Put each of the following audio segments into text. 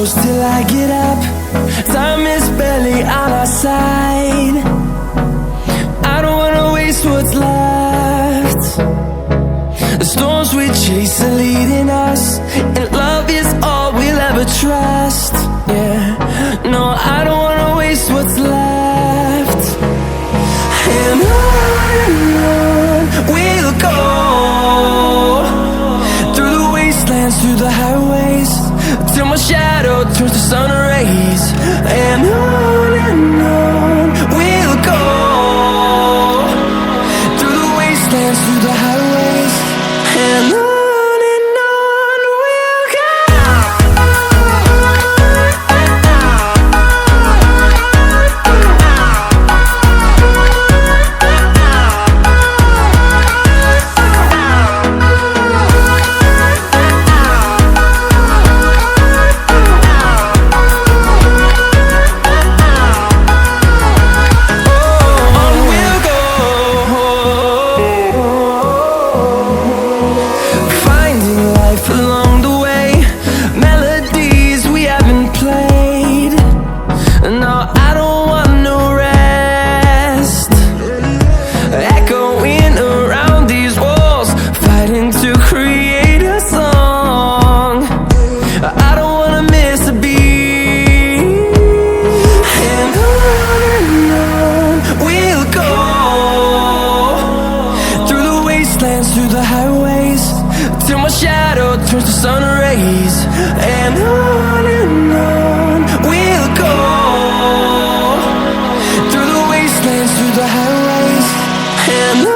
close till I get up. Time is barely on our side. I don't wanna waste what's left. The storms we chase are leading us, and love is all we'll ever trust. Yeah, no, I don't wanna waste what's left. And on we'll go, through the wastelands, through the highways, till my shadow turns to sun rays. And on we'll go, through the wastelands, through the highways, and on we'll go. Through the highways, till my shadow turns to sun rays. And on we'll go, through the wastelands, through the highways, and on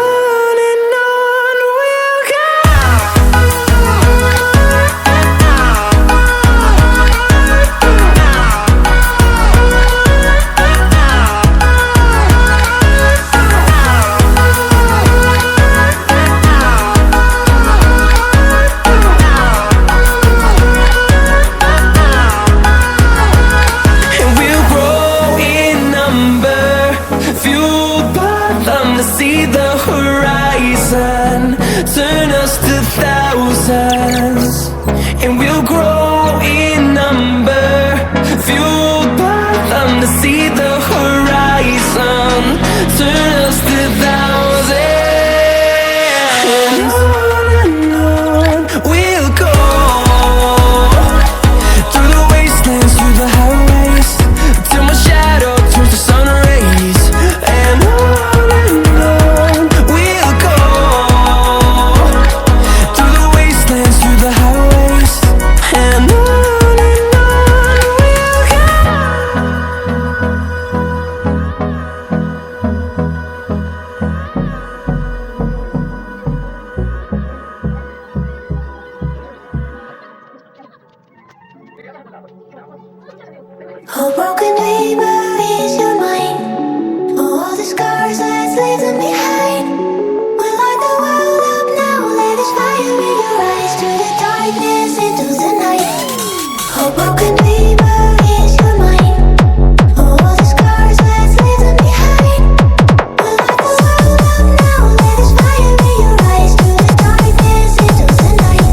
we'll go. See the horizon, turn us to thousands, and we'll grow in number, fueled by them to see the horizon, turn us to thousands. And on we'll go, through the wastelands, through the highways, till my shadow turns to sun rays. And oh, broken dreamer is your mind. Oh, all the scars that's leaving behind. We light the world up now, let us fire in your eyes, through the darkness into the night. Oh, broken dreamer is your mind. Oh, all the scars that's leaving behind. We light the world up now, let us fire in your eyes, through the darkness into the night.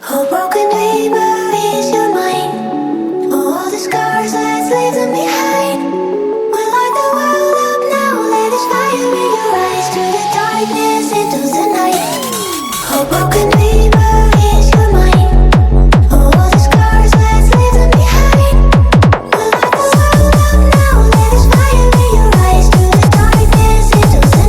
Oh, broken dreamer, is your mind? Oh, all the scars let's leave them behind. We light the world up now, let us fire in your eyes. Through the darkness into the night. Oh, broken dreamer, is your mind? Oh, all the scars let's leave them behind. We light the world up now, let us fire in your eyes. Through the darkness into the night.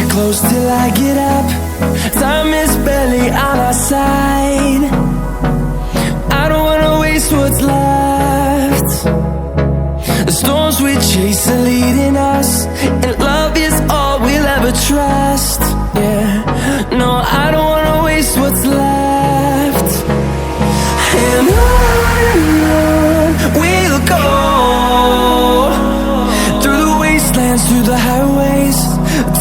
Close till I get up. Time is barely on our side. I don't wanna waste what's left. The storms we chase are leading us, and love is all we'll ever trust. Yeah, no, I don't wanna waste what's left. And on we'll go, through the wastelands, through the highways,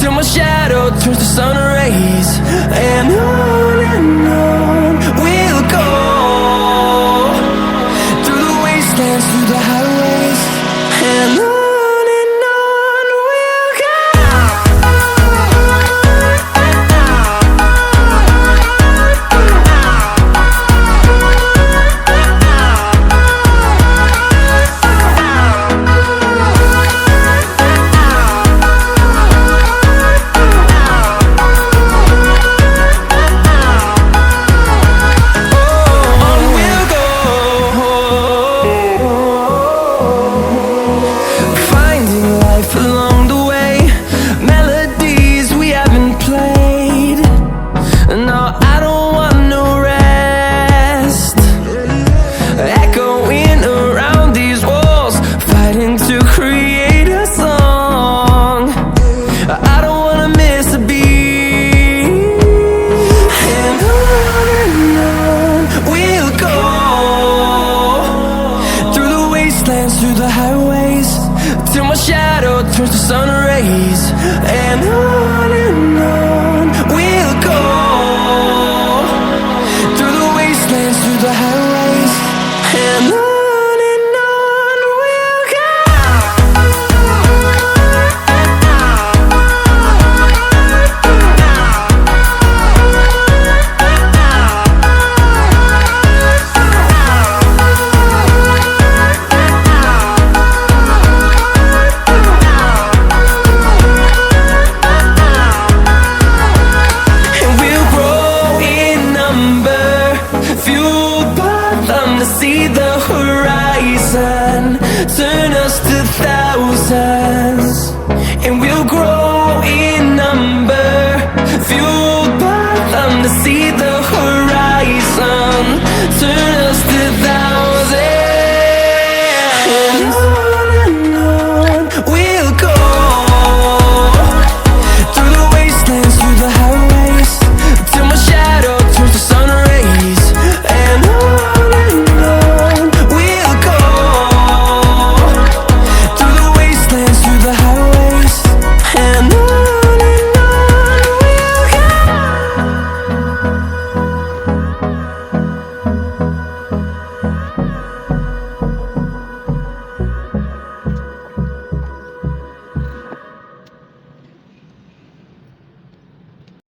till my shadow turns to sun rays. And on we'll go, through the wastelands, through the highways. And on we'll go. Through the highways, till my shadow turns to sun rays. And on we'll go, through the wastelands, through the highways. And on we'll go. See the horizon, turn us to thousands, and we'll grow